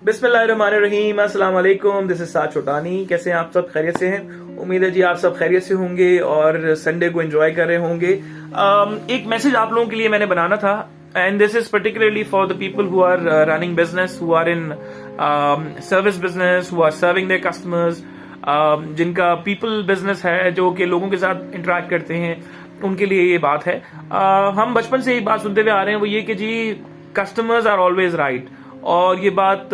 बिस्मिल्लाहिर्रहमानिर्रहीम, अस्सलाम वालेकुम। दिस इज साद छोटानी। कैसे हैं आप सब? खैरियत से हैं? उम्मीद है जी आप सब खैरियत से होंगे और संडे को एंजॉय कर रहे होंगे। एक मैसेज आप लोगों के लिए मैंने बनाना था, and this is particularly for the people who are running business, who are in service business, who are serving their customers, जिनका पीपल बिजनेस है, जो कि लोगों के साथ इंटरेक्ट करते हैं, उनके लिए ये बात है। हम बचपन से एक बात सुनते हुए आ रहे हैं, वो ये कि जी कस्टमर्स आर ऑलवेज राइट, और ये बात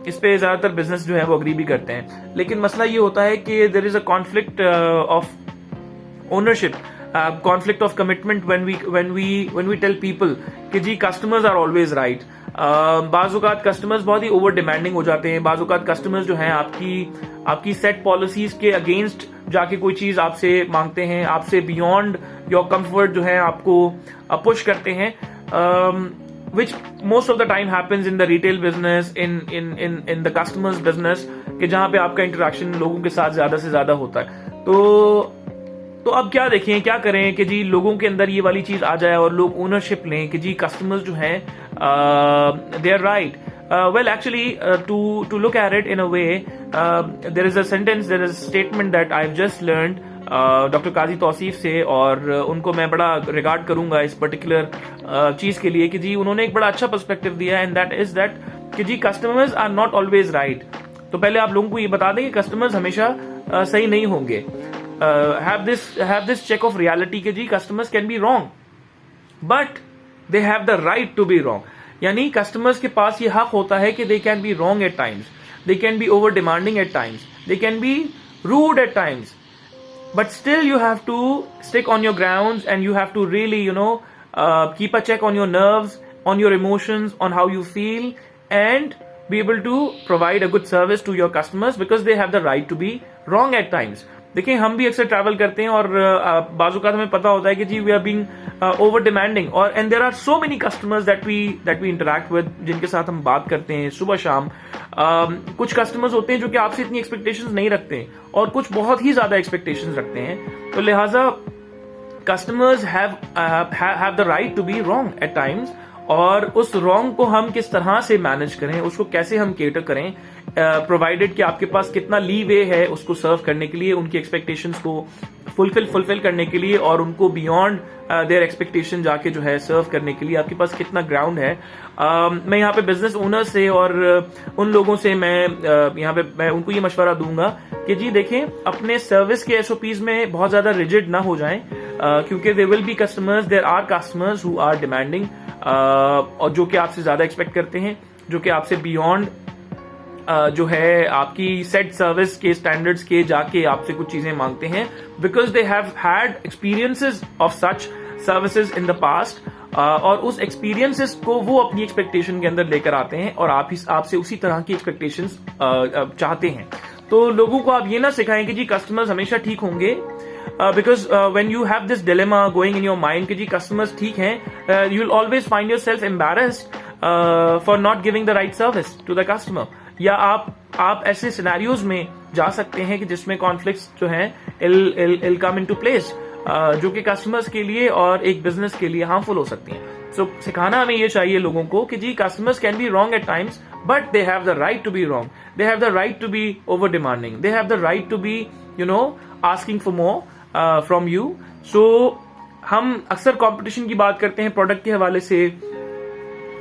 इस पे ज्यादातर बिजनेस जो है वो अग्री भी करते हैं। लेकिन मसला ये होता है कि there is a conflict of ownership, conflict of commitment when we tell people कि जी कस्टमर्स आर ऑलवेज राइट। बाज़-औक़ात कस्टमर्स बहुत ही ओवर डिमांडिंग हो जाते हैं। बाज़-औक़ात कस्टमर्स जो हैं आपकी सेट पॉलिसीज के अगेंस्ट जाके कोई चीज आपसे मांगते हैं, आपसे बियॉन्ड योर कंफर्ट जो है आपको पुश करते हैं, which most of the time happens in the retail business, in the customers business, कि जहां पे आपका इंटरेक्शन लोगों के साथ ज्यादा से ज्यादा होता है। तो अब क्या देखें, क्या करें कि जी लोगों के अंदर ये वाली चीज आ जाए और लोग ओनरशिप लें कि जी कस्टमर्स जो हैं they are right. Well, actually, to look at it in a way, there is a sentence, there is a statement that I've just learned doctor Qazi Tauseef से, और उनको मैं बड़ा रिगार्ड करूंगा इस पर्टिकुलर चीज के लिए कि जी उन्होंने एक बड़ा अच्छा पर्सपेक्टिव दिया है, एंड दैट इज दैट कि जी customers are not always right. तो पहले आप लोगों को ये बता दें कि कस्टमर्स हमेशा सही नहीं होंगे। Have this check of reality कि जी customers can be wrong, but they have the right to be wrong. यानी कस्टमर्स के पास ये हक होता है कि they can be wrong at times, they can be over demanding at times, they can be rude at times, but still you have to stick on your grounds, and you have to really keep a check on your nerves, on your emotions, on how you feel, and be able to provide a good service to your customers, because they have the right to be wrong at times. देखिए, हम भी अक्सर travel करते हैं और बाज़-औक़ात हमें पता होता है कि जी we are being over demanding, और and there are so many customers that we interact with, जिनके साथ हम बात करते हैं सुबह शाम। कुछ कस्टमर्स होते हैं जो कि आपसे इतनी एक्सपेक्टेशंस नहीं रखते हैं, और कुछ बहुत ही ज्यादा एक्सपेक्टेशंस रखते हैं। तो लिहाजा customers have the right to be wrong at times, और उस रॉन्ग को हम किस तरह से मैनेज करें, उसको कैसे हम केटर करें, प्रोवाइडेड कि आपके पास कितना लीवे है उसको सर्व करने के लिए, उनकी एक्सपेक्टेशंस को फुलफिल करने के लिए, और उनको बियॉन्ड देयर एक्सपेक्टेशन जाके जो है सर्व करने के लिए आपके पास कितना ग्राउंड है। मैं यहाँ पे बिजनेस ओनर से और उन लोगों से मैं उनको ये मशवरा दूंगा कि जी देखें, अपने सर्विस के एसओपीज में बहुत ज्यादा रिजिड ना हो जाएं, क्योंकि there will be customers, there are customers who are demanding, और जो कि आपसे ज्यादा एक्सपेक्ट करते हैं, जो कि आपसे बियॉन्ड जो है आपकी सेट सर्विस के स्टैंडर्ड्स के जाके आपसे कुछ चीजें मांगते हैं, because they have had experiences of such services in the past, और उस एक्सपीरियंसेस को वो अपनी एक्सपेक्टेशन के अंदर लेकर आते हैं, और आपसे उसी तरह की एक्सपेक्टेशंस चाहते हैं। तो लोगों को आप ये ना सिखाएं कि जी कस्टमर्स हमेशा ठीक होंगे, because when you have this dilemma going in your mind कि जी customers ठीक हैं, you'll always find yourself embarrassed for not giving the right service to the customer। या आप ऐसे सिनेरियोज में जा सकते हैं कि जिसमें कॉन्फ्लिक्ट्स जो हैं इल कम इनटू प्लेस, जो कि कस्टमर्स के लिए और एक बिजनेस के लिए हार्मफुल हो सकती हैं। सो सिखाना हमें ये चाहिए लोगों को कि जी customers can be wrong at times, but they have the right to be wrong, they have the right to be over demanding, they have the right to be asking for more from you. So हम अक्सर competition की बात करते हैं product के हवाले से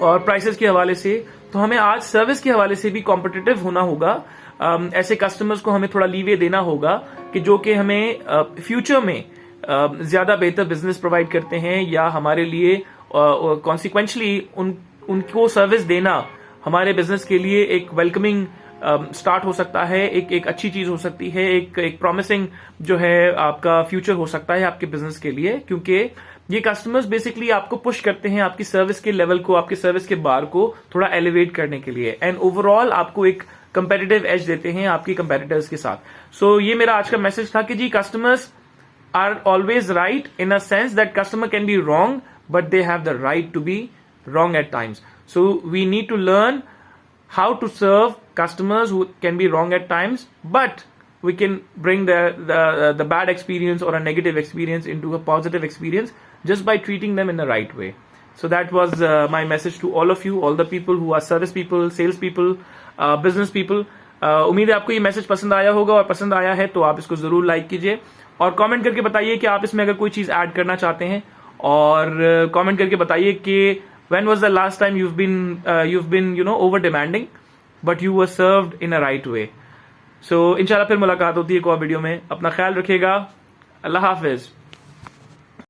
और प्राइसेस के हवाले से, तो हमें आज सर्विस के हवाले से भी कॉम्पिटिटिव होना होगा। ऐसे कस्टमर्स को हमें थोड़ा लीवे देना होगा कि जो कि हमें फ्यूचर में ज्यादा बेहतर बिजनेस प्रोवाइड करते हैं, या हमारे लिए कॉन्सिक्वेंशली उनको सर्विस देना हमारे बिजनेस के लिए एक वेलकमिंग स्टार्ट हो सकता है, एक अच्छी चीज हो सकती है, एक प्रॉमिसिंग जो है आपका फ्यूचर हो सकता है आपके बिजनेस के लिए, क्योंकि ये कस्टमर्स बेसिकली आपको पुश करते हैं आपकी सर्विस के लेवल को, आपकी सर्विस के बार को थोड़ा एलिवेट करने के लिए, एंड ओवरऑल आपको एक कंपेटिटिव एज देते हैं आपके कंपेटिटर्स के साथ। सो ये मेरा आज का मैसेज था कि जी customers are always right in a sense that customer can be wrong, but they have the right to be wrong at times. So we need to learn how to serve customers who can be wrong at times, but we can bring the bad experience or a negative experience into a positive experience just by treating them in the right way. So that was my message to all of you, all the people who are service people, sales people, business people. उम्मीद है आपको ये message पसंद आया होगा, और पसंद आया है तो आप इसको जरूर लाइक कीजिए और कमेंट करके बताइए कि आप इसमें अगर कोई चीज ऐड करना चाहते हैं, और कमेंट करके बताइए कि when was the last time you've been over demanding but you were served in a right way. So इंशाल्लाह फिर मुलाकात होती है एक और वीडियो में. अपना ख्याल रखिएगा. अल्लाह हाफिज.